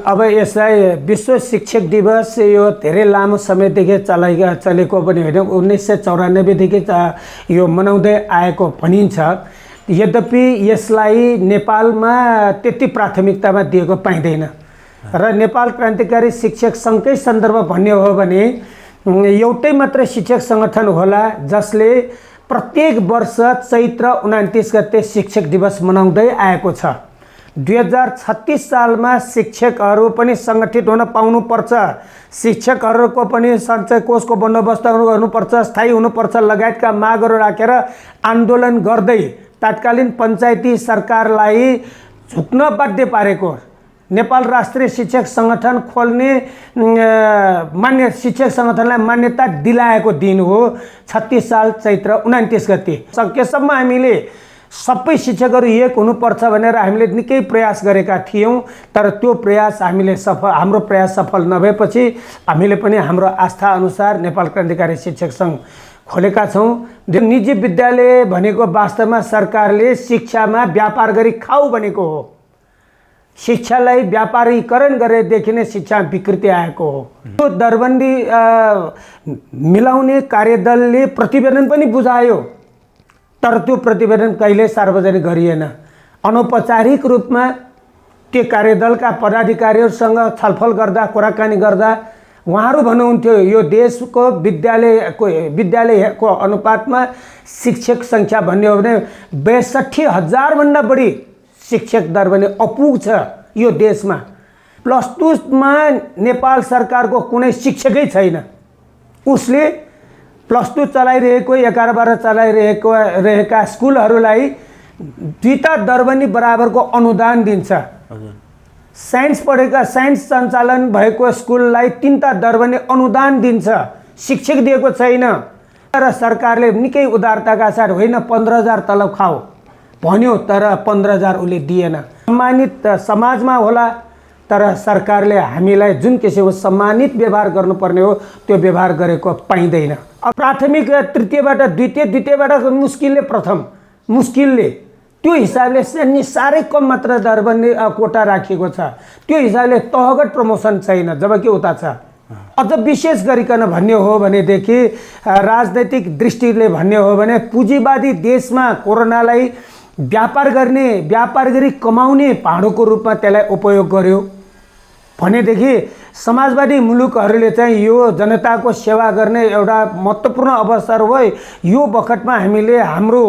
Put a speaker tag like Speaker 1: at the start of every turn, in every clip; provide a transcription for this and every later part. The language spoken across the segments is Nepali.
Speaker 1: अब यसलाई विश्व शिक्षक दिवस यो धेरै लामो समयदेखि चलेको पनि होइन, 1994 देखि यो मनाउँदै आएको भनिन्छ। यद्यपि यसलाई नेपालमा त्यति प्राथमिकतामा दिएको पाइँदैन र नेपाल क्रान्तिकारी शिक्षक सङ्घकै सन्दर्भ भन्ने हो भने एउटै मात्र शिक्षक सङ्गठन होला जसले प्रत्येक वर्ष चैत्र 29 गते शिक्षक दिवस मनाउँदै आएको छ। 2036 सालमा शिक्षकहरू पनि सङ्गठित हुन पाउनुपर्छ, शिक्षकहरूको पनि सञ्चय कोषको बन्दोबस्त गर्नुपर्छ, स्थायी हुनुपर्छ लगायतका मागहरू राखेर आन्दोलन गर्दै तत्कालीन पञ्चायती सरकारलाई झुक्न बाध्य पारेको नेपाल राष्ट्रिय शिक्षक सङ्गठन खोल्ने मान्य शिक्षक सङ्गठनलाई मान्यता दिलाएको दिन हो 36 साल चैत्र 29 गते। सकेसम्म हामीले सबै शिक्षकहरू एक हुनुपर्छ भनेर हामीले निकै प्रयास गरेका थियौँ, तर त्यो प्रयास हाम्रो प्रयास सफल नभएपछि हामीले पनि हाम्रो आस्था अनुसार नेपाल क्रान्तिकारी शिक्षक सङ्घ खोलेका छौँ। निजी विद्यालय भनेको वास्तवमा सरकारले शिक्षामा व्यापार गरी खाऊ भनेको हो। शिक्षालाई व्यापारीकरण गरेदेखि नै शिक्षा विकृति आएको हो। त्यो दरबन्दी मिलाउने कार्यदलले प्रतिवेदन पनि बुझायो, तर त्यो प्रतिवेदन कहिले सार्वजनिक गरिएन। अनौपचारिक रूपमा त्यो कार्यदलका पदाधिकारीहरूसँग छलफल गर्दा, कुराकानी गर्दा उहाँहरू भन्नुहुन्थ्यो यो देशको विद्यालयको अनुपातमा शिक्षक सङ्ख्या भन्ने हो भने 62,000 भन्दा बढी शिक्षक दर भने अपुग छ यो देशमा। +2 नेपाल सरकारको कुनै शिक्षकै छैन। उसले +2 चलाइरहेको 11-12 चलाइरहेका स्कुलहरूलाई 2 दरबन्दी बराबरको अनुदान दिन्छ। साइन्स पढेका साइन्स सञ्चालन भएको स्कुललाई 3 दरबन्दी अनुदान दिन्छ, शिक्षक दिएको छैन। तर सरकारले निकै उदारताका साथ होइन 15,000 तलब खाऊ भन्यो, तर 15,000 उसले दिएन। सम्मानित समाजमा होला, तर सरकारले हामीलाई जुन किसिमको सम्मानित व्यवहार गर्नुपर्ने हो त्यो व्यवहार गरेको पाइँदैन। प्राथमिक तृतीयबाट द्वितीयबाट मुस्किलले प्रथम, मुस्किलले त्यो हिसाबले साह्रै कम मात्र दरबन्दी कोटा राखिएको छ। त्यो हिसाबले तहगत प्रमोसन छैन, जबकि उता छ। अझ विशेष गरिकन भन्ने हो भनेदेखि राजनैतिक दृष्टिले भन्ने हो भने पुँजीवादी देशमा कोरोनालाई व्यापार गरी कमाउने भाँडोको रूपमा त्यसलाई उपयोग गर्यो भनेदेखि समाजवादी मुलुकहरूले चाहिँ यो जनताको सेवा गर्ने एउटा महत्त्वपूर्ण अवसर हो। यो बखतमा हामीले हाम्रो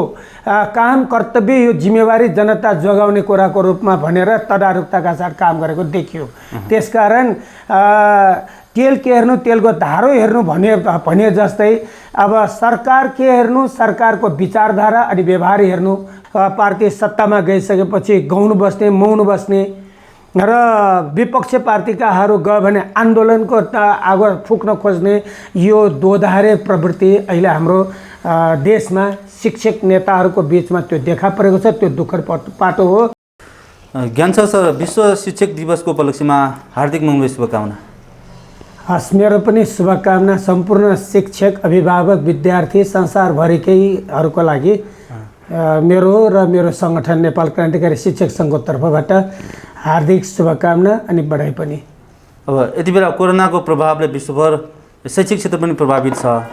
Speaker 1: काम कर्तव्य यो जिम्मेवारी जनता जोगाउने कुराको रूपमा भनेर तदारुकताका साथ काम गरेको देखियो। त्यसकारण तेल के हेर्नु तेलको धारो हेर्नु भने जस्तै अब सरकार के हेर्नु, सरकारको विचारधारा अनि व्यवहार हेर्नु। पार्टी सत्तामा गइसकेपछि गौण बस्ने, मौन बस्ने र विपक्ष पार्टीकाहरू गयो भने आन्दोलनको आगो फुक्न खोज्ने यो दोधारे प्रवृत्ति अहिले हाम्रो देशमा शिक्षक नेताहरूको बिचमा त्यो देखा परेको छ। त्यो दुःखद पाटो हो।
Speaker 2: ज्ञान सर, विश्व शिक्षक दिवसको उपलक्ष्यमा हार्दिक मङ्गल शुभकामना।
Speaker 1: हस्, मेरो पनि शुभकामना सम्पूर्ण शिक्षक, अभिभावक, विद्यार्थी संसारभरिकैहरूको लागि मेरो र मेरो सङ्गठन नेपाल क्रान्तिकारी शिक्षक सङ्घको तर्फबाट हार्दिक शुभकामना अनि बधाई पनि।
Speaker 2: अब यति बेला कोरोनाको प्रभावले विश्वभर शैक्षिक क्षेत्र पनि प्रभावित छ।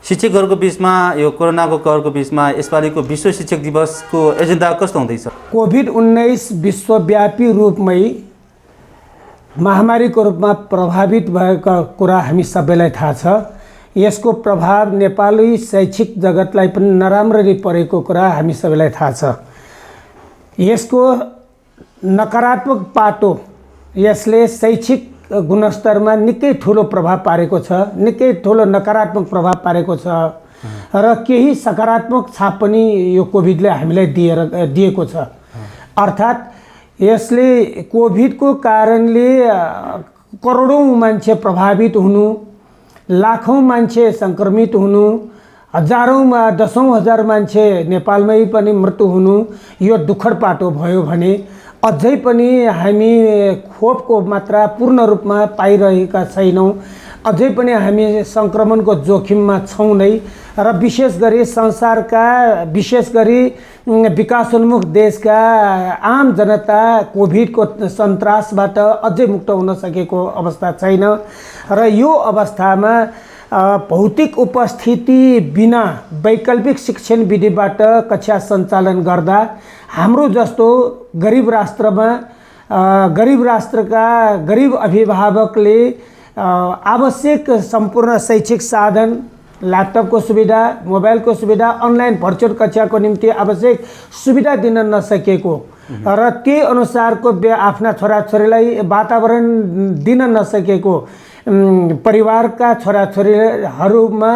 Speaker 2: शिक्षकहरूको बिचमा यो कोरोनाको कहरको बिचमा यसपालिको विश्व शिक्षक दिवसको एजेन्डा कस्तो हुँदैछ?
Speaker 1: कोभिड-19 विश्वव्यापी रूपमै महामारीको रूपमा प्रभावित भएको कुरा हामी सबैलाई थाहा छ। यसको प्रभाव नेपाली शैक्षिक जगतलाई पनि नराम्ररी परेको कुरा हामी सबैलाई थाहा छ। यसको नकारात्मक पाटो यसले शैक्षिक गुणस्तरमा निकै ठुलो प्रभाव पारेको छ, निकै ठुलो नकारात्मक प्रभाव पारेको छ र केही सकारात्मक छाप पनि यो कोभिडले हामीलाई दिएको छ। अर्थात् यसले कोभिडको कारणले करोडौँ मान्छे प्रभावित हुनु, लाखौँ मान्छे सङ्क्रमित हुनु, हजारौँ दसौँ हजार मान्छे नेपालमै पनि मृत्यु हुनु यो दुःखद पाटो भयो भने अझै पनि हामी खोपको मात्रा पूर्ण रूपमा पाइरहेका छैनौँ। अझै पनि हामी सङ्क्रमणको जोखिममा छौँ नै र विशेष गरी संसारका विशेष गरी विकासोन्मुख देशका आम जनता कोभिडको सन्तासबाट अझै मुक्त हुन सकेको अवस्था छैन र यो अवस्थामा भौतिक उपस्थिति बिना वैकल्पिक शिक्षण विधिबाट कक्षा सञ्चालन गर्दा हाम्रो जस्तो गरिब राष्ट्रका गरिब अभिभावकले आवश्यक सम्पूर्ण शैक्षिक साधन, ल्यापटपको सुविधा, मोबाइलको सुविधा, अनलाइन भर्चुअल कक्षाको निम्ति आवश्यक सुविधा दिन नसकेको र त्यही अनुसारको आफ्ना छोराछोरीलाई वातावरण दिन नसकेको परिवारका छोराछोरीहरूमा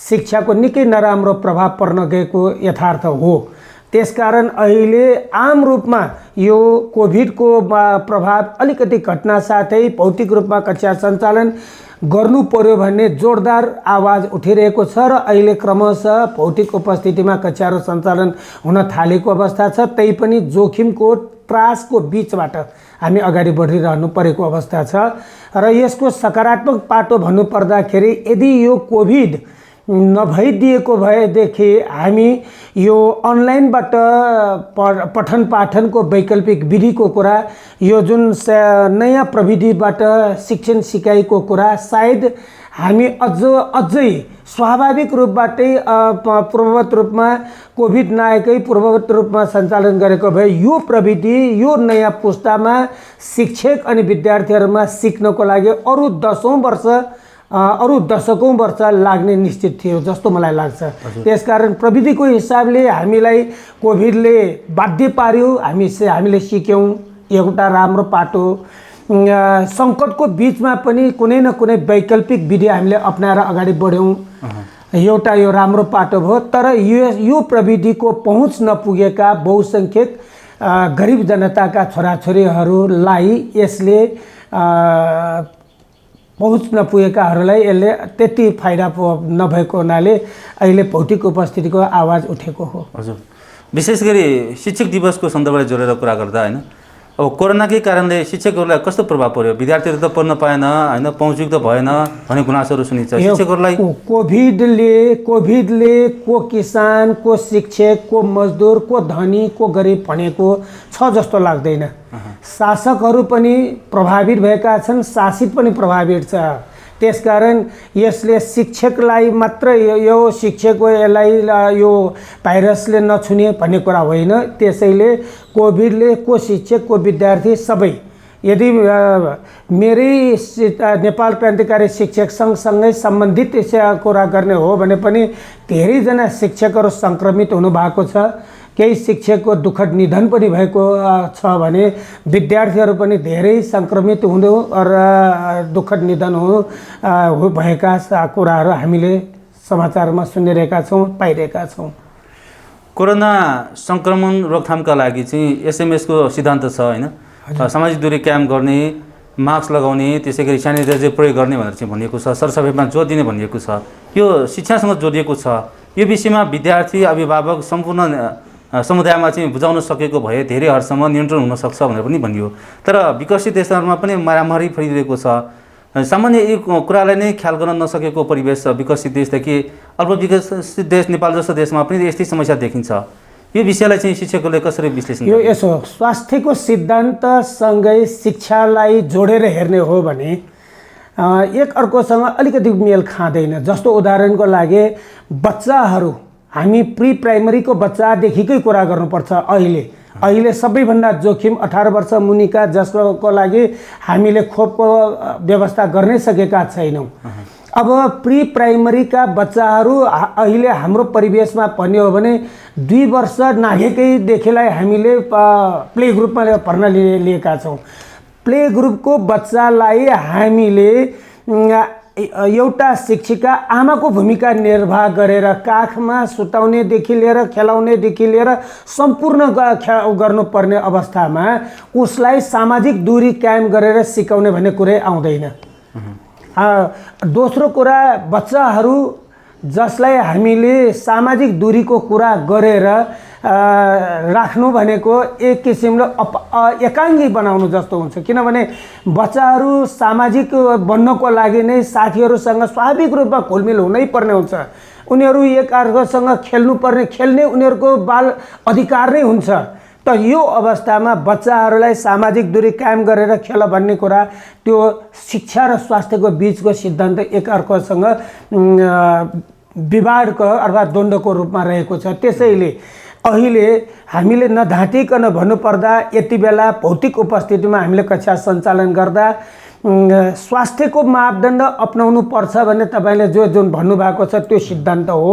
Speaker 1: शिक्षाको निकै नराम्रो प्रभाव पर्न गएको यथार्थ हो। त्यसकारण अहिले आम रूपमा यो कोभिडको प्रभाव अलिकति घट्न साथै भौतिक रूपमा कक्षा सञ्चालन गर्नु पर्यो भन्ने जोरदार आवाज उठिरहेको छ र अहिले क्रमशः भौतिक उपस्थितिमा कक्षाहरू सञ्चालन हुन थालेको अवस्था छ। तै पनि जोखिमको त्रासको बीचबाट हामी अगाडि बढिरहनु परेको अवस्था छ र यसको सकारात्मक पाटो भन्नुपर्दाखेरि यदि यो कोभिड नभइदिएको भएदेखि हामी यो अनलाइनबाट पठन पाठनको वैकल्पिक विधिको कुरा, यो जुन नयाँ प्रविधिबाट शिक्षण सिकाइको कुरा सायद हामी अझै स्वाभाविक रूपबाटै पूर्ववत रूपमा कोभिड नआएकै पूर्ववत रूपमा सञ्चालन गरेको भए यो प्रविधि यो नयाँ पुस्तामा शिक्षक अनि विद्यार्थीहरूमा सिक्नको लागि अरू दशकौं वर्ष लाग्ने निश्चित थियो जस्तो मलाई लाग्छ। त्यसकारण प्रविधिको हिसाबले हामीलाई कोभिडले बाध्य पार्यो, हामीले सिक्यौँ एउटा राम्रो पाटो। सङ्कटको बीचमा पनि कुनै न कुनै वैकल्पिक विधि हामीले अपनाएर अगाडि बढ्यौँ, एउटा यो राम्रो पाटो भयो। तर यो प्रविधिको पहुँच नपुगेका बहुसङ्ख्यक गरिब जनताका छोराछोरीहरूलाई यसले पहुँच नपुगेकाहरूलाई यसले त्यति फाइदा नभएको हुनाले अहिले भौतिक उपस्थितिको आवाज उठेको हो।
Speaker 2: हजुर, विशेष गरी शिक्षक दिवसको सन्दर्भले जोडेर कुरा गर्दा होइन, अब कोरोनाकै कारणले शिक्षकहरूलाई कस्तो प्रभाव पर्यो? विद्यार्थीहरू त पढ्न पाएन होइन, पहुँचयुक्त भएन भन्ने गुनासोहरू सुनिन्छ। शिक्षकहरूलाई कोभिडले को किसान, को शिक्षक, को मजदुर, को धनी, को गरिब भनेको छ जस्तो लाग्दैन। शासकहरू पनि प्रभावित भएका छन्, शासित पनि प्रभावित छ। त्यसकारण यसले शिक्षकलाई मात्र यो शिक्षकलाई यो भाइरसले नछुने भन्ने कुरा होइन। त्यसैले कोभिडले को शिक्षक, को विद्यार्थी सबै, यदि मेरै नेपाल क्रान्तिकारी शिक्षक सङ्घसँगै सम्बन्धित कुरा गर्ने हो भने पनि धेरैजना शिक्षकहरू सङ्क्रमित हुनुभएको छ। केही शिक्षकको दुःखद निधन पनि भएको छ भने विद्यार्थीहरू पनि धेरै सङ्क्रमित हुनु र दुःखद निधन भएका कुराहरू हामीले समाचारमा सुनिरहेका छौँ, पाइरहेका छौँ। कोरोना सङ्क्रमण रोकथामका लागि चाहिँ एसएमएसको सिद्धान्त छ होइन, सामाजिक दूरी कायम गर्ने, मास्क लगाउने, त्यसै गरी सेनिटाइजर प्रयोग गर्ने भनेर चाहिँ भनिएको छ, सरसफाइमा जोड दिने भनिएको छ। यो शिक्षासँग जोडिएको छ। यो विषयमा विद्यार्थी, अभिभावक, सम्पूर्ण समुदायमा चाहिँ बुझाउन सकेको भए धेरै हदसम्म नियन्त्रण हुन सक्छ भनेर पनि भनियो। तर विकसित देशहरूमा पनि मारामारी फैलिरहेको छ। सामान्य यो कुरालाई नै ख्याल गर्न नसकेको परिवेश विकसित देशदेखि अल्पविकसित देश नेपाल जस्तो देशमा पनि यस्तै समस्या देखिन्छ। यो विषयलाई चाहिँ शिक्षकहरूले कसरी विश्लेषण
Speaker 1: यो यसो स्वास्थ्यको सिद्धान्तसँगै शिक्षालाई जोडेर हेर्ने हो भने एक अर्कोसँग अलिकति मेल खाँदैन। जस्तो उदाहरणको लागि बच्चाहरू, हामी प्री प्राइमरीको बच्चादेखिकै कुरा गर्नुपर्छ। अहिले सबैभन्दा जोखिम 18 वर्ष मुनिका जसको लागि हामीले खोपको व्यवस्था गर्नै सकेका छैनौँ। अब प्री प्राइमरीका बच्चाहरू अहिले हाम्रो परिवेशमा भन्ने हो भने 2 वर्ष नागेकैदेखिलाई हामीले प्ले ग्रुपमा भर्ना लिएका छौँ। प्ले ग्रुपको बच्चालाई हामीले एउटा शिक्षिका आमाको भूमिका निर्वाह गरेर काखमा सुताउनेदेखि लिएर खेलाउनेदेखि लिएर सम्पूर्ण गर्नुपर्ने अवस्थामा उसलाई सामाजिक दूरी कायम गरेर सिकाउने भन्ने कुरै आउँदैन। दोस्रो कुरा, बच्चाहरू जसलाई हामीले सामाजिक दूरीको कुरा गरेर राख्नु भनेको एक किसिमले एकाङ्गी बनाउनु जस्तो हुन्छ। किनभने बच्चाहरू सामाजिक बन्नको लागि नै साथीहरूसँग स्वाभाविक रूपमा घुलमिल हुनै पर्ने हुन्छ।
Speaker 2: उनीहरू एक अर्कासँग खेल्नुपर्ने खेल्ने उनीहरूको बाल अधिकार नै हुन्छ। त यो अवस्थामा बच्चाहरूलाई सामाजिक दूरी कायम गरेर खेल भन्ने कुरा त्यो शिक्षा र स्वास्थ्यको बिचको सिद्धान्त एक अर्कासँग विवादको अथवा द्वन्द्वको रूपमा रहेको छ। त्यसैले अहिले हामीले नढाँटिकन भन्नुपर्दा यति बेला भौतिक उपस्थितिमा हामीले कक्षा सञ्चालन गर्दा स्वास्थ्यको मापदण्ड अपनाउनु पर्छ भन्ने तपाईँले जुन भन्नुभएको छ त्यो सिद्धान्त हो,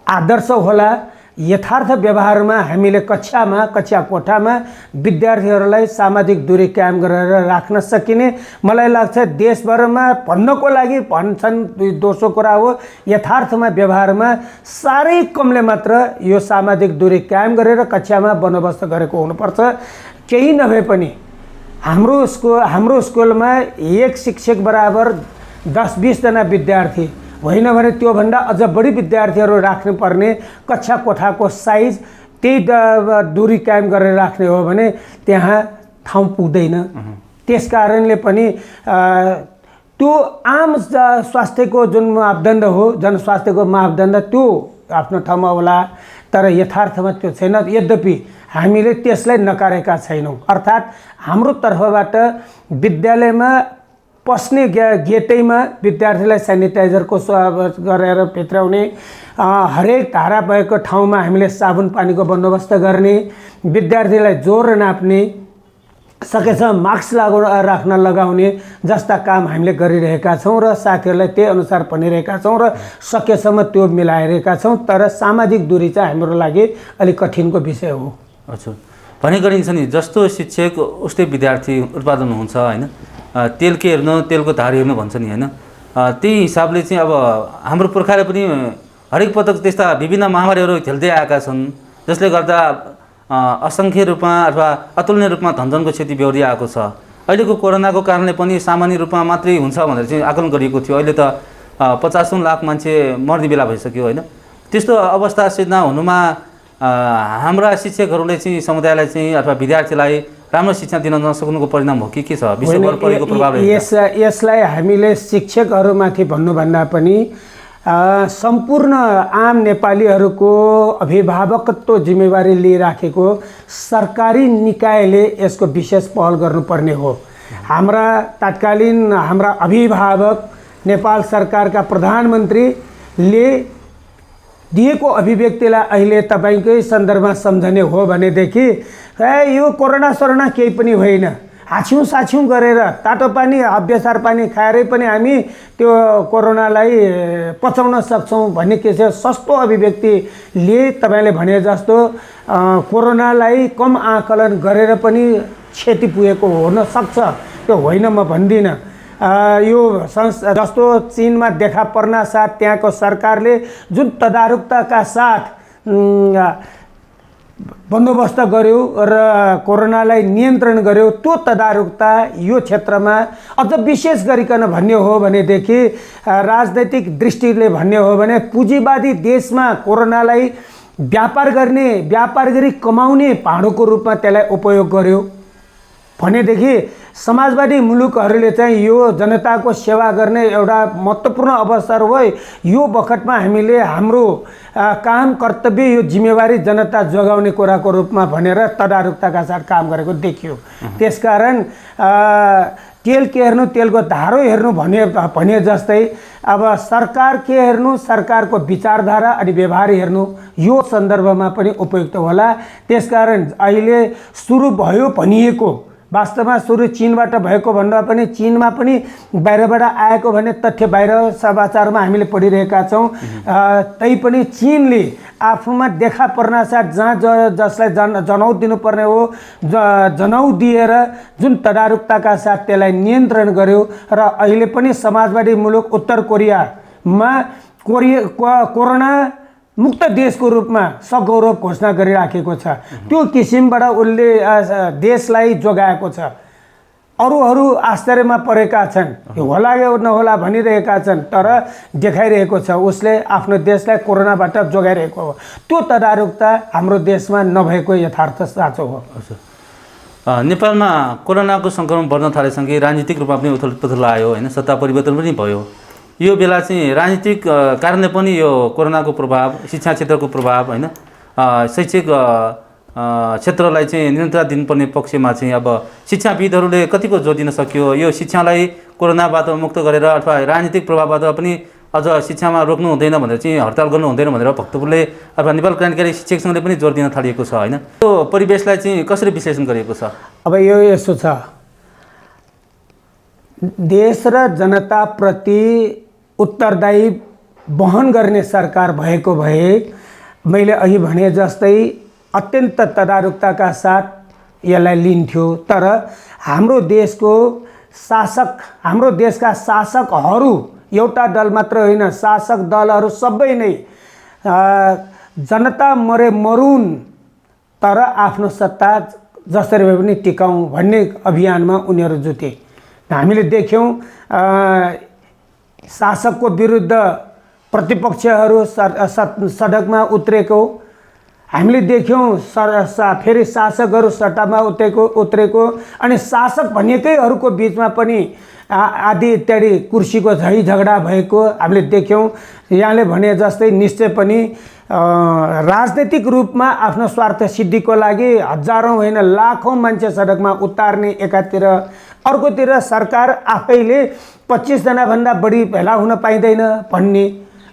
Speaker 2: आदर्श होला। यथार्थ व्यवहारमा हामीले कक्षा कोठामा विद्यार्थीहरूलाई सामाजिक दूरी कायम गरेर राख्न सकिने मलाई लाग्छ। देशभरमा भन्नको लागि भन्छन् दोस्रो कुरा हो, यथार्थमा व्यवहारमा साह्रै कमले मात्र यो सामाजिक दूरी कायम गरेर कक्षामा बन्दोबस्त गरेको हुनुपर्छ। केही नभए पनि हाम्रो स्कुलमा एक शिक्षक बराबर 10-20 जना विद्यार्थी होइन भने त्योभन्दा अझ बढी विद्यार्थीहरू राख्नुपर्ने कक्षा कोठाको साइज त्यही दूरी कायम गरेर राख्ने हो भने त्यहाँ ठाउँ पुग्दैन। त्यस कारणले पनि त्यो आम स्वास्थ्यको जुन मापदण्ड हो, जनस्वास्थ्यको मापदण्ड त्यो आफ्नो ठाउँमा होला, तर यथार्थमा त्यो छैन। यद्यपि हामीले त्यसलाई नकारेका छैनौँ। अर्थात् हाम्रो तर्फबाट विद्यालयमा पस्ने गेटैमा विद्यार्थीलाई सेनिटाइजरको गरेर भित्राउने, हरेक धारा भएको ठाउँमा हामीले साबुन पानीको बन्दोबस्त गर्ने, विद्यार्थीलाई जोर नाप्ने, सकेसम्म मास्क राख्न लगाउने जस्ता काम हामीले गरिरहेका छौँ र साथीहरूलाई त्यही अनुसार भनिरहेका छौँ र सकेसम्म त्यो मिलाइरहेका छौँ। तर सामाजिक दूरी चाहिँ हाम्रो लागि अलिक कठिनको विषय हो।
Speaker 3: अच्छा, भने गरिन्छ नि जस्तो शिक्षक उस्तै विद्यार्थी उत्पादन हुन्छ होइन, तेलको हेर्नु तेलको धार हेर्नु भन्छ नि होइन। त्यही हिसाबले चाहिँ अब हाम्रो पुर्खाले पनि हरेक पटक त्यस्ता विभिन्न महामारीहरू झेल्दै आएका छन्, जसले गर्दा असङ्ख्य रूपमा अथवा अतुलनीय रूपमा धनजनको क्षति बेहोरिआएको छ। अहिलेको कोरोनाको कारणले पनि सामान्य रूपमा मात्रै हुन्छ भनेर चाहिँ आकलन गरिएको थियो। अहिले त 50 लाख मान्छे मर्ने बेला भइसक्यो होइन। त्यस्तो अवस्था सिर्जना हुनुमा हाम्रा शिक्षकहरूले चाहिँ समुदायलाई चाहिँ अथवा विद्यार्थीलाई राम्रो शिक्षा दिन नसक्नुको परिणाम हो कि के छ? विश्वभर परेको प्रभाव
Speaker 2: यसलाई हामीले शिक्षकहरूमाथि भन्नुभन्दा पनि सम्पूर्ण आम नेपालीहरूको अभिभावकत्व जिम्मेवारी लिइराखेको सरकारी निकायले यसको विशेष पहल गर्नुपर्ने हो। हाम्रा अभिभावक नेपाल सरकारका प्रधानमन्त्रीले दिएको अभिव्यक्तिलाई अहिले तपाईँकै सन्दर्भमा सम्झने हो भनेदेखि यो कोरोना केही पनि होइन, हाछ्यौँ साछ्यौँ गरेर तातो पानी बेसार पानी खाएरै पनि हामी त्यो कोरोनालाई पचाउन सक्छौँ भन्ने के छ सस्तो अभिव्यक्तिले तपाईँले भने जस्तो कोरोनालाई कम आकलन गरेर पनि क्षति पुगेको हुन सक्छ। त्यो होइन म भन्दिनँ। यो जस्तो चीनमा देखा पर्ना साथ त्यहाँको सरकारले जुन तदारुकताका साथ बन्दोबस्त गर्यो र कोरोनालाई नियन्त्रण गर्यो, त्यो तदारुकता यो क्षेत्रमा अझ विशेष गरिकन भन्ने हो भनेदेखि राजनैतिक दृष्टिले भन्ने हो भने पुँजीवादी देशमा कोरोनालाई व्यापार गरी कमाउने भाँडोको रूपमा त्यसलाई उपयोग गर्यो भनेदेखि समाजवादी मुलुकहरूले चाहिँ यो जनताको सेवा गर्ने एउटा महत्त्वपूर्ण अवसर हो। यो बखतमा हामीले हाम्रो काम कर्तव्य यो जिम्मेवारी जनता जोगाउने कुराको रूपमा भनेर तदारुकताका साथ काम गरेको देखियो। त्यसकारण तेल के हेर्नु तेलको धारो हेर्नु भने जस्तै अब सरकार के हेर्नु सरकारको विचारधारा अनि व्यवहार हेर्नु यो सन्दर्भमा पनि उपयुक्त होला। त्यसकारण अहिले सुरु भयो भनिएको वास्तवमा सुरु चीनबाट भएको भन्दा पनि चीनमा पनि बाहिरबाट आएको भन्ने तथ्य बाहिर समाचारमा हामीले पढिरहेका छौँ। तैपनि चीनले आफूमा देखा पर्नासाथ जसलाई जनाउ दिनुपर्ने हो जनाउ दिएर जुन तदारुकताका साथ त्यसलाई नियन्त्रण गर्यो र अहिले पनि समाजवादी मुलुक उत्तर कोरियामा कोरोना मुक्त देशको रूपमा सगौरव घोषणा गरिराखेको छ। त्यो किसिमबाट उसले देशलाई जोगाएको छ। अरूहरू आश्चर्यमा परेका छन्, होला या नहोला भनिरहेका छन्, तर देखाइरहेको छ उसले आफ्नो देशलाई कोरोनाबाट जोगाइरहेको हो। त्यो तदारुकता हाम्रो देशमा नभएको यथार्थ साँचो हो।
Speaker 3: नेपालमा कोरोनाको सङ्क्रमण बढ्न थालेसँगै राजनीतिक रूपमा पनि उथलपुथल आयो होइन, सत्ता परिवर्तन पनि भयो। यो बेला चाहिँ राजनीतिक कारणले पनि यो कोरोनाको प्रभाव, शिक्षा क्षेत्रको प्रभाव होइन, शैक्षिक क्षेत्रलाई चाहिँ निरन्तरता दिनुपर्ने पक्षमा चाहिँ अब शिक्षाविदहरूले कतिको जोड दिन सक्यो? यो शिक्षालाई कोरोनाबाट मुक्त गरेर अथवा राजनीतिक प्रभावबाट पनि अझ शिक्षामा रोक्नु हुँदैन भनेर चाहिँ हडताल गर्नु हुँदैन भनेर भक्तपुरले अथवा नेपाल क्रान्तिकारी शिक्षक सङ्घले पनि जोड दिन थालिएको छ होइन? त्यो परिवेशलाई चाहिँ कसरी विश्लेषण गरिएको छ?
Speaker 2: अब यो यसो छ, देश र जनताप्रति उत्तरदायी वहन गर्ने सरकार भएको भए मैले अघि भने जस्तै अत्यन्त तदारुकताका साथ यसलाई लिन्थ्यो। तर हाम्रो देशका शासकहरू एउटा दल मात्र होइन, शासक दलहरू सबै नै जनता मरे मरुन् तर आफ्नो सत्ता जसरी भए पनि टिकाउँ भन्ने अभियानमा उनीहरू जुटे। हामीले देख्यौँ शासकको विरुद्ध प्रतिपक्षहरू सडकमा उत्रेको, हामीले देख्यौँ फेरि शासकहरू सट्टामा उत्रेको अनि शासक भनेकैहरूको बिचमा पनि आदि इत्यादि कुर्सीको झगडा भएको हामीले देख्यौँ। यहाँले भने जस्तै निश्चय पनि राजनैतिक रूपमा आफ्नो स्वार्थ सिद्धिको लागि हजारौँ होइन लाखौँ मान्छे सडकमा उतार्ने एकातिर, अर्कोतिर सरकार आफैले 25 जनाभन्दा बढी भेला हुन पाइँदैन भन्ने,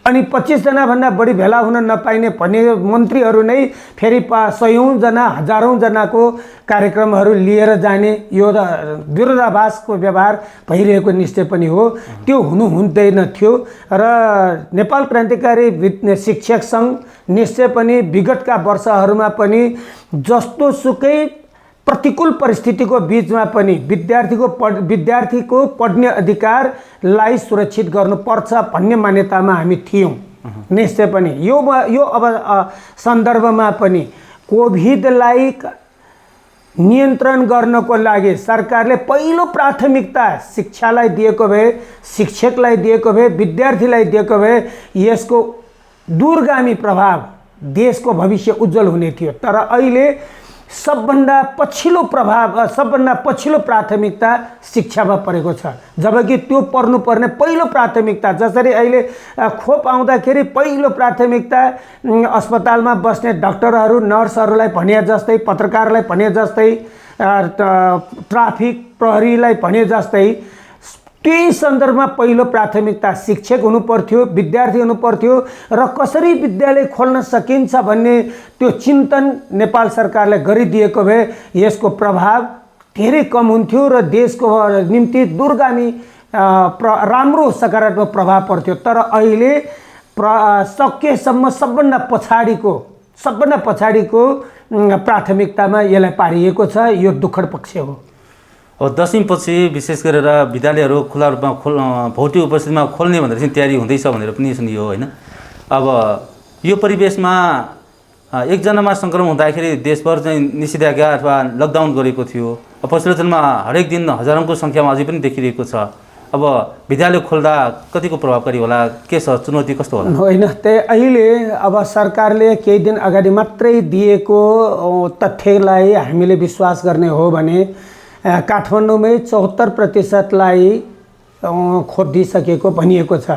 Speaker 2: अनि 25 जनाभन्दा बढी भेला हुन नपाइने भन्ने मन्त्रीहरू नै फेरि 100औं जना 1000औं जनाको कार्यक्रमहरू लिएर जाने, यो विरोधाभासको व्यवहार भइरहेको निश्चय पनि हो। त्यो हुँदैन थियो र नेपाल क्रान्तिकारी शिक्षक सङ्घ निश्चय पनि विगतका वर्षहरूमा पनि जस्तो सुकै प्रतिकूल परिस्थितिको बीचमा पनि विद्यार्थीको पढ्ने अधिकारलाई सुरक्षित गर्नुपर्छ भन्ने मान्यतामा हामी थियौँ। निश्चय पनि यो अब सन्दर्भमा पनि कोभिडलाई नियन्त्रण गर्नको लागि सरकारले पहिलो प्राथमिकता शिक्षालाई दिएको भए, शिक्षकलाई दिएको भए, विद्यार्थीलाई दिएको भए यसको दूरगामी प्रभाव देशको भविष्य उज्जवल हुने थियो। तर अहिले सबभन्दा पछिल्लो प्राथमिकता शिक्षामा परेको छ, जबकि त्यो पर्नुपर्ने पहिलो प्राथमिकता, जसरी अहिले खोप आउँदाखेरि पहिलो प्राथमिकता अस्पतालमा बस्ने डाक्टरहरू नर्सहरूलाई भने जस्तै, पत्रकारलाई भने जस्तै, ट्राफिक प्रहरीलाई भने जस्तै त्यही सन्दर्भमा पहिलो प्राथमिकता शिक्षक हुनुपर्थ्यो, विद्यार्थी हुनुपर्थ्यो र कसरी विद्यालय खोल्न सकिन्छ भन्ने त्यो चिन्तन नेपाल सरकारले गरिदिएको भए यसको प्रभाव धेरै कम हुन्थ्यो र देशको निम्ति दूरगामी राम्रो सकारात्मक प्रभाव पर्थ्यो। तर अहिले सकेसम्म सबभन्दा पछाडिको प्राथमिकतामा यसलाई पारिएको छ। यो दुःखद पक्ष हो।
Speaker 3: अब दशैंपछि विशेष गरेर विद्यालयहरू खुला रूपमा भौतिक उपस्थितिमा खोल्ने भनेर चाहिँ तयारी हुँदैछ भनेर पनि सुनियो होइन? अब यो परिवेशमा एकजनामा सङ्क्रमण हुँदाखेरि देशभर चाहिँ निषेधाज्ञा अथवा लकडाउन गरेको थियो। पछिल्लो दिनमा हरेक दिन हजारौँको सङ्ख्यामा अझै पनि देखिरहेको छ। अब विद्यालय खोल्दा कतिको प्रभावकारी होला, के छ, चुनौती कस्तो होला?
Speaker 2: होइन, त्यही अहिले अब सरकारले केही दिन अगाडि मात्रै दिएको तथ्यलाई हामीले विश्वास गर्ने हो भने काठमाडौँमै 74%लाई खोप दिइसकेको भनिएको छ।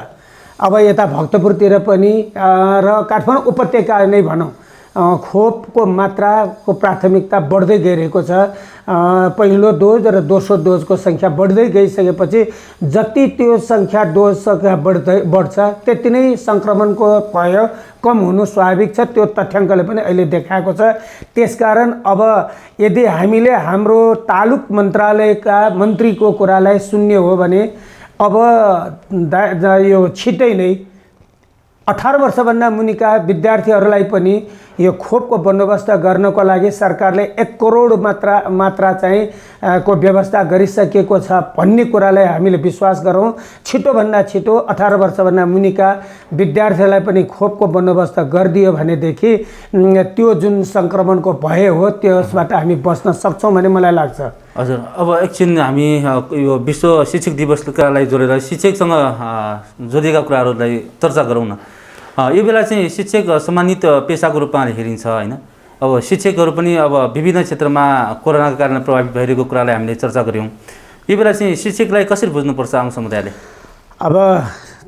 Speaker 2: अब यता भक्तपुरतिर पनि र काठमाडौँ उपत्यका नै भनौँ खोपको मात्राको प्राथमिकता बढ्दै गइरहेको छ। पहिलो डोज र दोस्रो डोजको सङ्ख्या बढ्दै गइसकेपछि जति त्यो सङ्ख्या डोज सङ्ख्या बढ्छ त्यति नै सङ्क्रमणको भय कम हुनु स्वाभाविक छ। त्यो तथ्याङ्कले पनि अहिले देखाएको छ। त्यसकारण अब यदि हामीले हाम्रो तालुक मन्त्रालयका मन्त्रीको कुरालाई सुन्ने हो भने अब यो छिटै नै 18 वर्षभन्दा मुनिका विद्यार्थीहरूलाई पनि यो खोपको बन्दोबस्त गर्नको लागि सरकारले 1 करोड मात्रा चाहिँ को व्यवस्था गरिसकेको छ भन्ने कुरालाई हामीले विश्वास गरौँ। छिटोभन्दा छिटो 18 वर्षभन्दा मुनिका विद्यार्थीहरूलाई पनि खोपको बन्दोबस्त गरिदियो भनेदेखि त्यो जुन सङ्क्रमणको भय हो त्यसबाट हामी बस्न सक्छौँ भन्ने मलाई लाग्छ।
Speaker 3: हजुर, अब एकछिन हामी यो विश्व शिक्षक दिवसलाई जोडेर शिक्षकसँग जोडिएका कुराहरूलाई चर्चा गरौँ न। यो बेला चाहिँ शिक्षक सम्मानित पेसाको रूपमा हेरिन्छ होइन? अब शिक्षकहरू पनि अब विभिन्न क्षेत्रमा कोरोनाको कारण प्रभावित भइरहेको कुरालाई हामीले चर्चा गऱ्यौँ। यो बेला चाहिँ शिक्षकलाई कसरी बुझ्नुपर्छ आम समुदायले?
Speaker 2: अब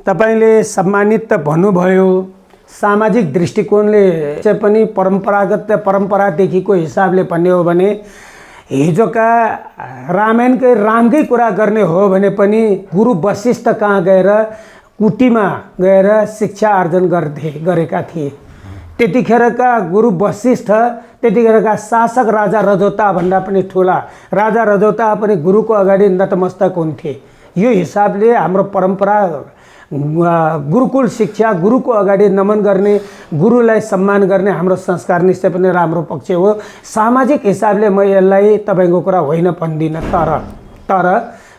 Speaker 2: तपाईँले सम्मानित त भन्नुभयो, सामाजिक दृष्टिकोणले चाहिँ पनि परम्परादेखिको हिसाबले भन्ने हो भने हिजोका रामायणकै रामकै कुरा गर्ने हो भने पनि गुरु वशिष्ठ कहाँ गएर कुटीमा गएर शिक्षा आर्जन गरेका थिए। त्यतिखेरका गुरु वशिष्ठ त्यतिखेरका शासक राजा रजौता भन्दा पनि ठुला राजा रजौता पनि गुरुको अगाडि नतमस्तक हुन्थे। यो हिसाबले हाम्रो परम्परा गुरुकुल शिक्षा, गुरुको अगाडि नमन गर्ने, गुरुलाई सम्मान गर्ने हाम्रो संस्कार निश्चय पनि राम्रो पक्ष हो। सामाजिक हिसाबले म यसलाई तपाईँको कुरा होइन भन्दिनँ, तर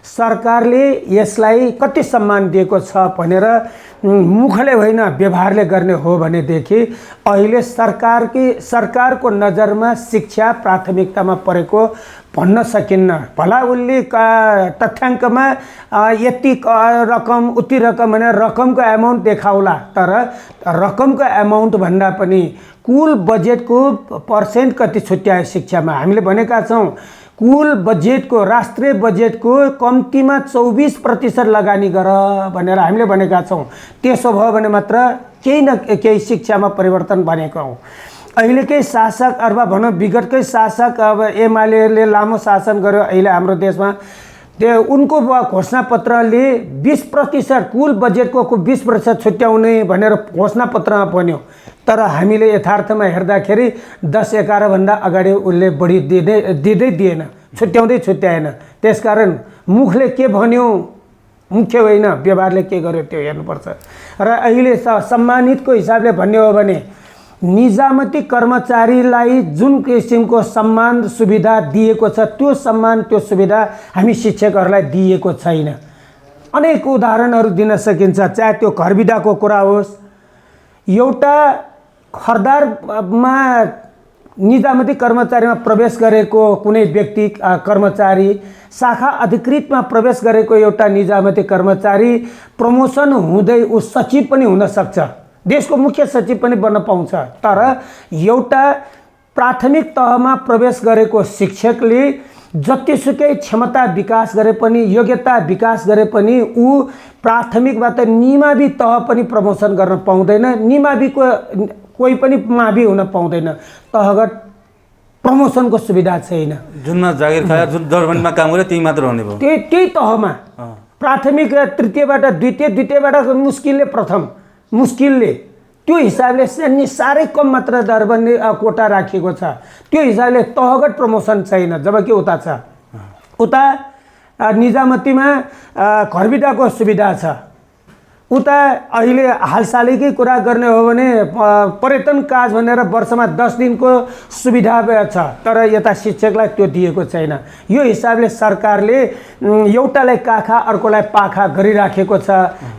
Speaker 2: सरकारले यसलाई कति सम्मान दिएको छ भनेर मुखले होइन व्यवहारले गर्ने हो भनेदेखि अहिले सरकारको नजरमा शिक्षा प्राथमिकतामा परेको भन्न सकिन्न। भला उसले तथ्याङ्कमा यति रकम उति रकम भनेर रकमको एमाउन्ट देखाउला, तर रकमको एमाउन्ट भन्दा पनि कुल बजेटको पर्सेन्ट कति छुट्यायो शिक्षामा। हामीले भनेका छौँ कुल बजेटको, राष्ट्रिय बजेटको कम्तीमा 24% लगानी गर भनेर हामीले भनेका छौँ। त्यसो भयो भने मात्र केही न केही शिक्षामा परिवर्तन भनेको हौँ। अहिलेकै शासक अथवा भनौँ विगतकै शासक अब एमाले लामो शासन गर्यो अहिले हाम्रो देशमा, त्यो उनको घोषणापत्रले 20% कुल बजेटको 20% छुट्याउने भनेर घोषणापत्रमा भन्यो, तर हामीले यथार्थमा हेर्दाखेरि 10-11 भन्दा अगाडि उसले बढी दिँदैन, छुट्याएन। त्यसकारण मुखले के भन्यो मुख्य होइन, व्यवहारले के गर्यो त्यो हेर्नुपर्छ। र अहिले सम्मानितको हिसाबले भन्ने हो भने निजामती कर्मचारीलाई जुन किसिमको सम्मान सुविधा दिएको छ त्यो सम्मान त्यो सुविधा हामी शिक्षकहरूलाई दिएको छैन। अनेक उदाहरणहरू दिन सकिन्छ, चाहे त्यो घरविदाको कुरा होस्। एउटा खरदारमा निजामती कर्मचारीमा प्रवेश गरेको कुनै व्यक्ति कर्मचारी, शाखा अधिकृतमा प्रवेश गरेको एउटा निजामती कर्मचारी प्रमोसन हुँदै ऊ सचिव पनि हुन सक्छ, देशको मुख्य सचिव पनि बन्न पाउँछ। तर एउटा प्राथमिक तहमा प्रवेश गरेको शिक्षकले जतिसुकै क्षमता विकास गरे पनि, योग्यता विकास गरे पनि ऊ प्राथमिकबाट निमावि तह पनि प्रमोसन गर्न पाउँदैन, निमाविको कोही पनि मावि हुन पाउँदैन। तहगत प्रमोसनको सुविधा छैन।
Speaker 3: जुनमा जागिर खाएर जुन दरबारमा काम गरे त्यही मात्र हुने भयो।
Speaker 2: त्यही तहमा प्राथमिक तृतीयबाट द्वितीयबाट मुस्किलले प्रथम, मुस्किलले त्यो हिसाबले साह्रै कम मात्र दरबन्दी कोटा राखिएको छ। त्यो हिसाबले तहगत प्रमोसन छैन। जबकि उता निजामतीमा घरविदाको सुविधा छ। उता अहिले हालसालैकै कुरा गर्ने हो भने पर्यटन काज भनेर वर्षमा 10 दिनको सुविधा छ, तर यता शिक्षकलाई त्यो दिएको छैन। यो हिसाबले सरकारले एउटालाई काखा अर्कोलाई पाखा गरिराखेको छ।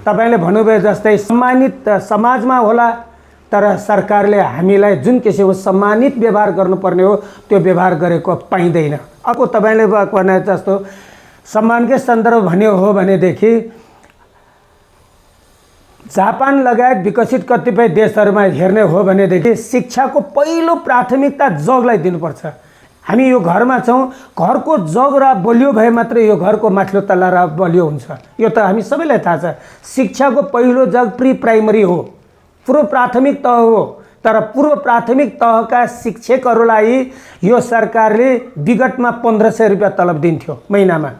Speaker 2: तपाईँले भन्नुभयो जस्तै सम्मानित समाजमा होला, तर सरकारले हामीलाई जुन किसिमको सम्मानित व्यवहार गर्नुपर्ने हो त्यो व्यवहार गरेको पाइँदैन। अर्को तपाईँले भने जस्तो सम्मानकै सन्दर्भ भन्यो हो भनेदेखि जापान लगायत विकसित कतिपय देशहरूमा हेर्ने हो भनेदेखि शिक्षाको पहिलो प्राथमिकता जगलाई दिनुपर्छ। हामी यो घरमा छौँ, घरको जग र बलियो भए मात्रै यो घरको माथिल्लो तल्ला र बलियो हुन्छ। यो त हामी सबैलाई थाहा छ। शिक्षाको पहिलो जग प्री प्राइमरी हो, पूर्व प्राथमिक तह हो। तर पूर्व प्राथमिक तहका शिक्षकहरूलाई यो सरकारले विगतमा 1500 रुपियाँ तलब दिन्थ्यो महिनामा।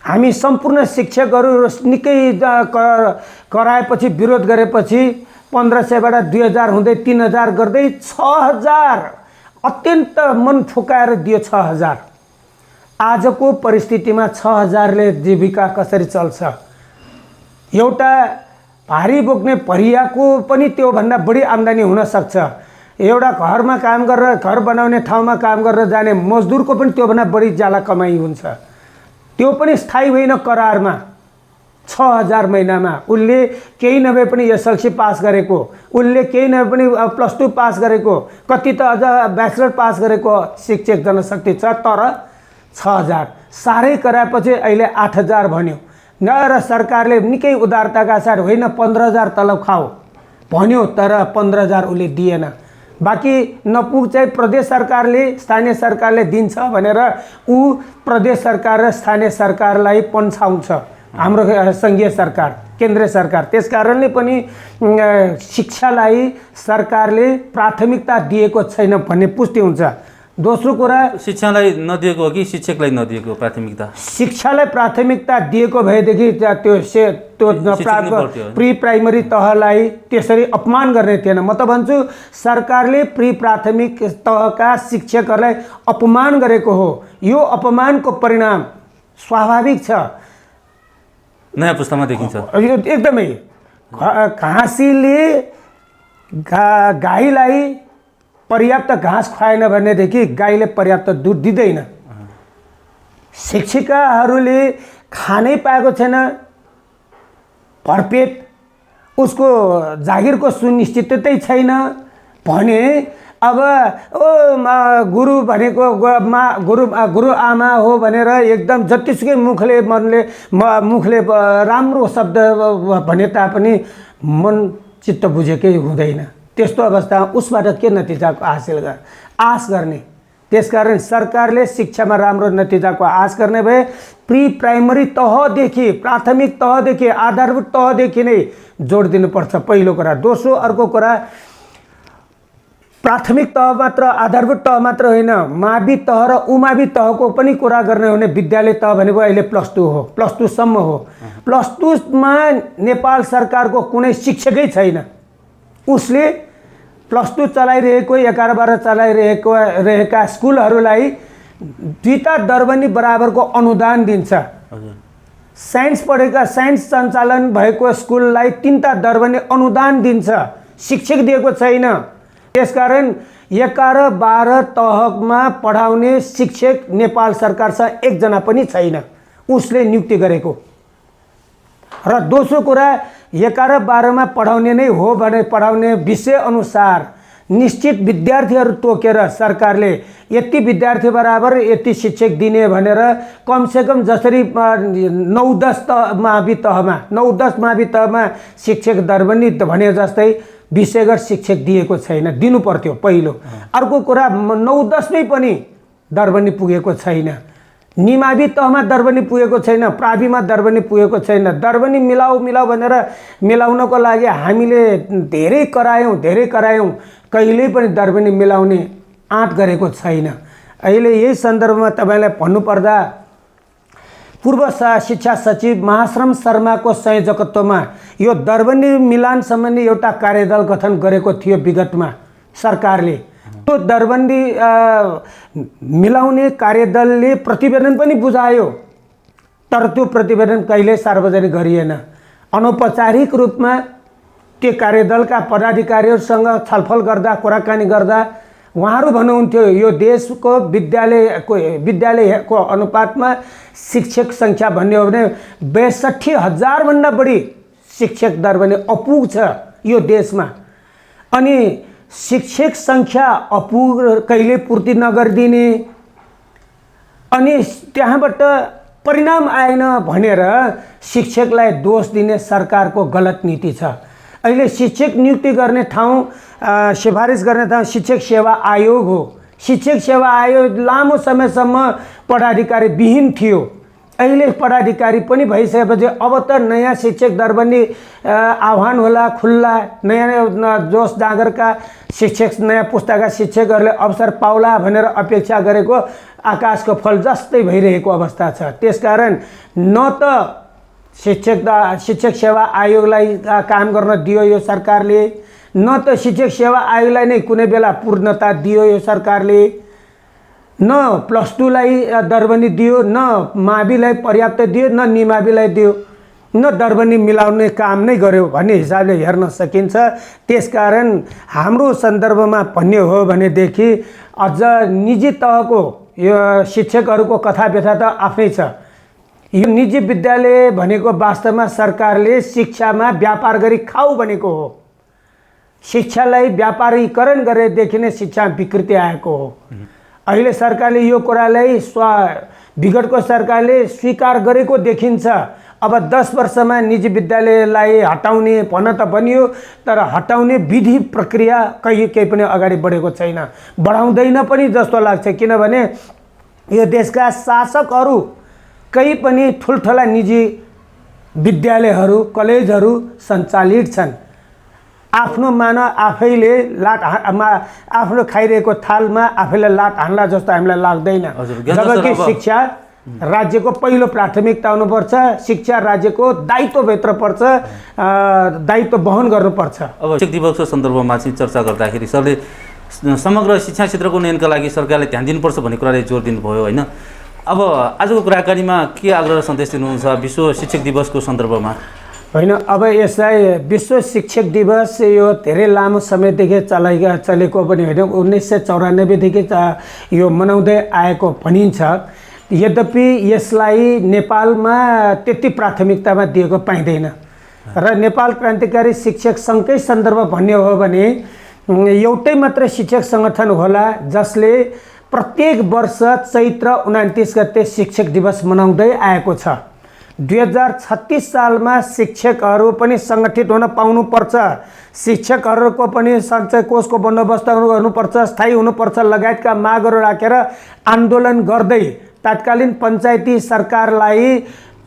Speaker 2: हामी सम्पूर्ण शिक्षकहरू निकै कराएपछि, विरोध गरेपछि 1500बाट 2000 हुँदै 3000 गर्दै 6000 अत्यन्त मन फुकाएर दियो। 6000 आजको परिस्थितिमा 6000ले जीविका कसरी चल्छ? एउटा भारी बोक्ने भरियाको पनि त्योभन्दा बढी आम्दानी हुन सक्छ। एउटा घरमा काम गरेर, घर बनाउने ठाउँमा काम गरेर जाने मजदुरको पनि त्योभन्दा बढी ज्याला कमाइ हुन्छ। त्यो पनि स्थायी होइन, करारमा 6000 महिनामा। उसले केही नभए पनि एसएलसी पास गरेको, उसले केही नभए पनि +2 पास गरेको, कति त अझ ब्याचलर पास गरेको शिक्षक जनशक्ति छ। तर 6000 साह्रै कराएपछि अहिले 8000 भन्यो न। र सरकारले निकै उदारताका साथ होइन 15000 तलब खाऊ भन्यो, तर 15000 उसले दिएन। बाँकी नपुग चाहिँ प्रदेश सरकारले, स्थानीय सरकारले दिन्छ भनेर ऊ प्रदेश सरकार र स्थानीय सरकारलाई पन्छाउँछ। हाम्रो सङ्घीय सरकार केन्द्रीय सरकार। त्यस कारणले पनि शिक्षालाई सरकारले प्राथमिकता दिएको छैन भन्ने पुष्टि हुन्छ। दोस्रो कुरा,
Speaker 3: शिक्षालाई नदिएको हो कि शिक्षकलाई नदिएको प्राथमिकता?
Speaker 2: शिक्षालाई प्राथमिकता दिएको भएदेखि त्यो प्री प्राइमरी तहलाई त्यसरी अपमान गर्ने थिएन। म त भन्छु सरकारले प्री प्राथमिक तहका शिक्षकहरूलाई अपमान गरेको हो। यो अपमानको परिणाम स्वाभाविक छ,
Speaker 3: नयाँ पुस्तामा देखिन्छ।
Speaker 2: यो एकदमै घाँसीले गाईलाई पर्याप्त घाँस खुवाएन भनेदेखि गाईले पर्याप्त दुध दिँदैन। शिक्षिकाहरूले खानै पाएको छैन, भरपेट उसको जागिरको सुनिश्चिततै छैन भने अब गुरु भनेको गुरु आमा हो भनेर एकदम जतिसुकै मुखले राम्रो शब्द भने तापनि मन चित्त बुझेकै हुँदैन। त्यस्तो अवस्था उसबाट के नतिजाको आश गर्ने? त्यसकारण सरकारले शिक्षामा राम्रो नतिजाको आश गर्ने भए प्री प्राइमरी तहदेखि, प्राथमिक तहदेखि, आधारभूत तहदेखि नै जोड दिनुपर्छ, पहिलो कुरा। दोस्रो, अर्को कुरा, प्राथमिक तह मात्र, आधारभूत तह मात्र होइन, मावि तह र उमावि तहको पनि कुरा गर्ने हो भने विद्यालय तह भनेको अहिले +2 हो, +2सम्म हो। +2मा नेपाल सरकारको कुनै शिक्षकै छैन। उसले +2 चलाइरहेको, 11-12 चलाइरहेका स्कुलहरूलाई 2टा दरबन्दी बराबरको अनुदान दिन्छ। साइन्स पढेका, साइन्स सञ्चालन भएको स्कुललाई 3टा दरबन्दी अनुदान दिन्छ, शिक्षक दिएको छैन। त्यसकारण 11-12 तहमा पढाउने शिक्षक नेपाल सरकारसँग एकजना पनि छैन, उसले नियुक्ति गरेको। र दोस्रो कुरा, 11-12मा पढाउने नै हो भने पढाउने विषय अनुसार निश्चित विद्यार्थीहरू तोकेर सरकारले यति विद्यार्थी बराबर यति शिक्षक दिने भनेर कमसेकम जसरी 9-10 मावि तहमा शिक्षक दरबन्दी भने जस्तै विषयगत शिक्षक दिएको छैन, दिनु पर्थ्यो पहिलो। अर्को कुरा, 9-10मै पनि दरबन्दी पुगेको छैन, निमावि तहमा दरबन्दी पुगेको छैन, प्राविमा दरबन्दी पुगेको छैन। दरबन्दी मिलाऊ भनेर मिलाउनको लागि हामीले धेरै करायौँ, कहिल्यै पनि दरबन्दी मिलाउने आँट गरेको छैन। अहिले यही सन्दर्भमा तपाईँलाई भन्नुपर्दा पूर्व शिक्षा सचिव महाश्रम शर्माको संयोजकत्वमा यो दरबन्दी मिलान सम्बन्धी एउटा कार्यदल गठन गरेको थियो विगतमा सरकारले। त्यो दरबन्दी मिलाउने कार्यदलले प्रतिवेदन पनि बुझायो, तर त्यो प्रतिवेदन कहिल्यै सार्वजनिक गरिएन। अनौपचारिक रूपमा त्यो कार्यदलका पदाधिकारीहरूसँग छलफल गर्दा, कुराकानी गर्दा उहाँहरू भन्नुहुन्थ्यो यो देशको विद्यालयको अनुपातमा शिक्षक सङ्ख्या भन्ने हो भने 62,000 भन्दा बढी शिक्षक दरबन्दी अपुग छ यो देशमा। अनि शिक्षक सङ्ख्या अपुग कहिले पूर्ति नगरिदिने, अनि त्यहाँबाट परिणाम आएन भनेर शिक्षकलाई दोष दिने सरकारको गलत नीति छ। अहिले शिक्षक नियुक्ति गर्ने ठाउँ, सिफारिस गर्ने ठाउँ शिक्षक सेवा आयोग हो। शिक्षक सेवा आयोग लामो समयसम्म पदाधिकारी विहीन थियो। अहिले पदाधिकारी पनि भइसकेपछि अब त नयाँ शिक्षक दरबन्दी आह्वान होला, खुल्ला, नयाँ जोस जागरका शिक्षक, नयाँ पुस्ताका शिक्षकहरूले अवसर पाउला भनेर अपेक्षा गरेको आकाशको फल जस्तै भइरहेको अवस्था छ। त्यसकारण न त शिक्षक सेवा आयोगलाई काम गर्न दियो यो सरकारले, न त शिक्षक सेवा आयोगलाई नै कुनै बेला पूर्णता दियो यो सरकारले, न +2लाई दरबन्दी दियो, न माविलाई पर्याप्त दियो, न निमाविलाई दियो, न दरबन्दी मिलाउने काम नै गर्यो भन्ने हिसाबले हेर्न सकिन्छ। त्यसकारण हाम्रो सन्दर्भमा भन्ने हो भनेदेखि अझ निजी तहको यो शिक्षकहरूको कथा व्यथा त आफ्नै छ। यो निजी विद्यालय भनेको वास्तवमा सरकारले शिक्षामा व्यापार गरी खाऊ भनेको हो। शिक्षालाई व्यापारीकरण गरेदेखि नै शिक्षा विकृति आएको हो। अहिले सरकारले यो कुरालाई विगतको सरकारले स्वीकार गरेको देखिन्छ। अब 10 वर्षमा निजी विद्यालयलाई हटाउने भन्न त भनियो, तर हटाउने विधि प्रक्रिया केही पनि अगाडि बढेको छैन, बढाउँदैन पनि जस्तो लाग्छ। किनभने यो देशका शासकहरू केही पनि ठुल्ठुला निजी विद्यालयहरू कलेजहरू सञ्चालित छन्। आफ्नो आफैले आफ्नो खाइरहेको थालमा आफैले लात हान्ला जस्तो हामीलाई लाग्दैन। जबकि शिक्षा राज्यको पहिलो प्राथमिकता हुनुपर्छ। शिक्षा राज्यको दायित्वभित्र पर्छ, दायित्व वहन गर्नुपर्छ।
Speaker 3: अब शिक्षक दिवसको सन्दर्भमा चाहिँ चर्चा गर्दाखेरि सरले समग्र शिक्षा क्षेत्रको उन्नयनका लागि सरकारले ध्यान दिनुपर्छ भन्ने कुराले जोड दिनुभयो होइन। अब आजको कुराकानीमा के आग्रह सन्देश दिनुहुन्छ विश्व शिक्षक दिवसको सन्दर्भमा?
Speaker 2: होइन, अब यसलाई विश्व शिक्षक दिवस यो धेरै लामो समयदेखि चलेको पनि होइन। 1994देखि यो मनाउँदै आएको भनिन्छ। यद्यपि यसलाई नेपालमा त्यति प्राथमिकतामा दिएको पाइँदैन र नेपाल क्रान्तिकारी शिक्षक सङ्घकै सन्दर्भ भन्ने हो भने एउटै मात्र शिक्षक सङ्गठन होला जसले प्रत्येक वर्ष चैत्र 29 गते शिक्षक दिवस मनाउँदै आएको छ। 2036 सालमा शिक्षकहरू पनि सङ्गठित हुन पाउनुपर्छ। शिक्षकहरूको पनि सञ्चय कोषको बन्दोबस्त गर्नुपर्छ, स्थायी हुनुपर्छ लगायतका मागहरू राखेर आन्दोलन गर्दै तत्कालीन पञ्चायती सरकारलाई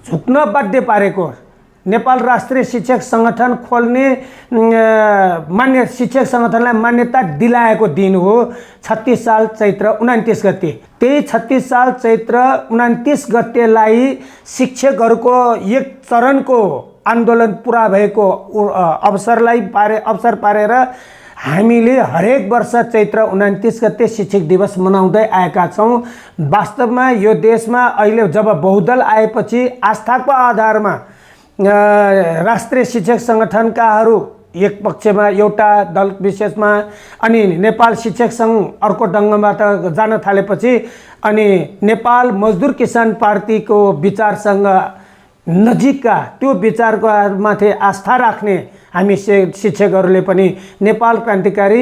Speaker 2: झुक्न बाध्य पारेको नेपाल राष्ट्रिय शिक्षक सङ्गठन खोल्ने मान्य शिक्षक सङ्गठनलाई मान्यता दिलाएको दिन हो 36 साल चैत्र 29 गते। त्यही 36 साल चैत्र 29 गतेलाई शिक्षकहरूको एक चरणको आन्दोलन पुरा भएको अवसर पारेर हामीले हरेक वर्ष चैत्र 29 गते शिक्षक दिवस मनाउँदै आएका छौँ। वास्तवमा यो देशमा अहिले जब बहुदल आएपछि आस्थाको आधारमा राष्ट्रिय शिक्षक सङ्गठनकाहरू एक पक्षमा एउटा दल विशेषमा अनि नेपाल शिक्षक सङ्घ अर्को ढङ्गबाट जान थालेपछि अनि नेपाल मजदुर किसान पार्टीको विचारसँग नजिकका त्यो विचारको माथि आस्था राख्ने हामी शिक्षकहरूले पनि नेपाल क्रान्तिकारी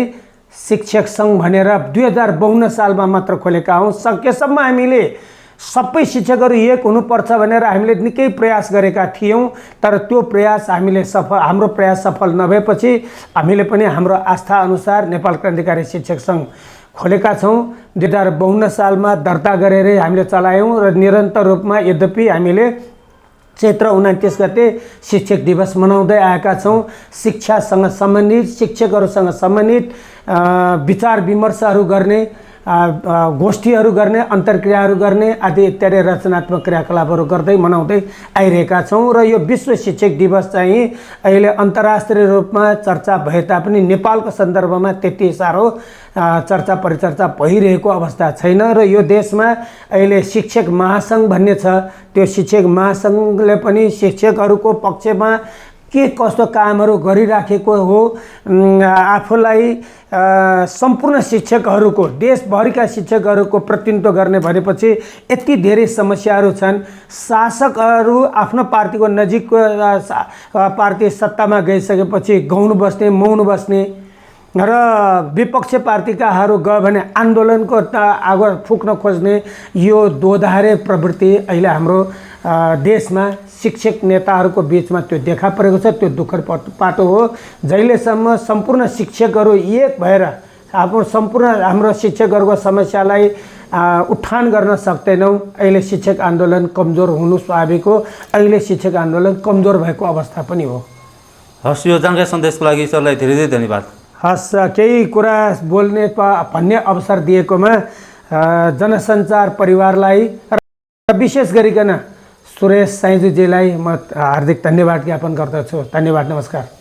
Speaker 2: शिक्षक सङ्घ भनेर 2052 सालमा मात्र खोलेका हौँ। सकेसम्म हामीले सबै शिक्षकहरू एक हुनुपर्छ भनेर हामीले निकै प्रयास गरेका थियौँ, तर त्यो प्रयास हाम्रो प्रयास सफल नभएपछि हामीले पनि हाम्रो आस्था अनुसार नेपाल क्रान्तिकारी शिक्षक सङ्घ खोलेका छौँ। 2052 सालमा दर्ता गरेरै हामीले चलायौँ र निरन्तर रूपमा यद्यपि हामीले चैत्र 29 गते शिक्षक दिवस मनाउँदै आएका छौँ। शिक्षासँग सम्बन्धित शिक्षकहरूसँग सम्बन्धित विचार विमर्शहरू गर्ने, गोष्ठीहरू गर्ने, अन्तर्क्रियाहरू गर्ने आदि इत्यादि रचनात्मक क्रियाकलापहरू गर्दै मनाउँदै आइरहेका छौँ। र यो विश्व शिक्षक दिवस चाहिँ अहिले अन्तर्राष्ट्रिय रूपमा चर्चा भए तापनि नेपालको सन्दर्भमा त्यति साह्रो चर्चा परिचर्चा भइरहेको अवस्था छैन। र यो देशमा अहिले शिक्षक महासङ्घ भन्ने छ। त्यो शिक्षक महासङ्घले पनि शिक्षकहरूको पक्षमा के कस्तो कामहरू गरिराखेको हो, आफूलाई सम्पूर्ण शिक्षकहरूको देशभरिका शिक्षकहरूको प्रतिनिधित्व गर्ने भनेपछि यति धेरै समस्याहरू छन्। शासकहरू आफ्नो पार्टीको नजिकको पार्टी सत्तामा गइसकेपछि गौण बस्ने, मौन बस्ने र विपक्ष पार्टीकाहरू गयो भने आन्दोलनको आगो फुक्न खोज्ने यो दोधारे प्रवृत्ति अहिले हाम्रो देशमा शिक्षक नेताहरूको बिचमा त्यो देखा परेको छ। त्यो दुःखद पाटो हो। जहिलेसम्म सम्पूर्ण शिक्षकहरू एक भएर हाम्रो शिक्षकहरूको समस्यालाई उठान गर्न सक्दैनौँ, अहिले शिक्षक आन्दोलन कमजोर हुनु स्वाभाविक हो। अहिले शिक्षक आन्दोलन कमजोर भएको अवस्था पनि हो।
Speaker 3: हस्, यो जानकारी सन्देशको लागि सरलाई धेरै धेरै धन्यवाद।
Speaker 2: हस्, केही कुरा बोल्ने भन्ने अवसर दिएकोमा जनसञ्चार परिवारलाई र विशेष गरिकन सुरेश साइजूजीलाई म हार्दिक धन्यवाद ज्ञापन गर्दछु। धन्यवाद, नमस्कार।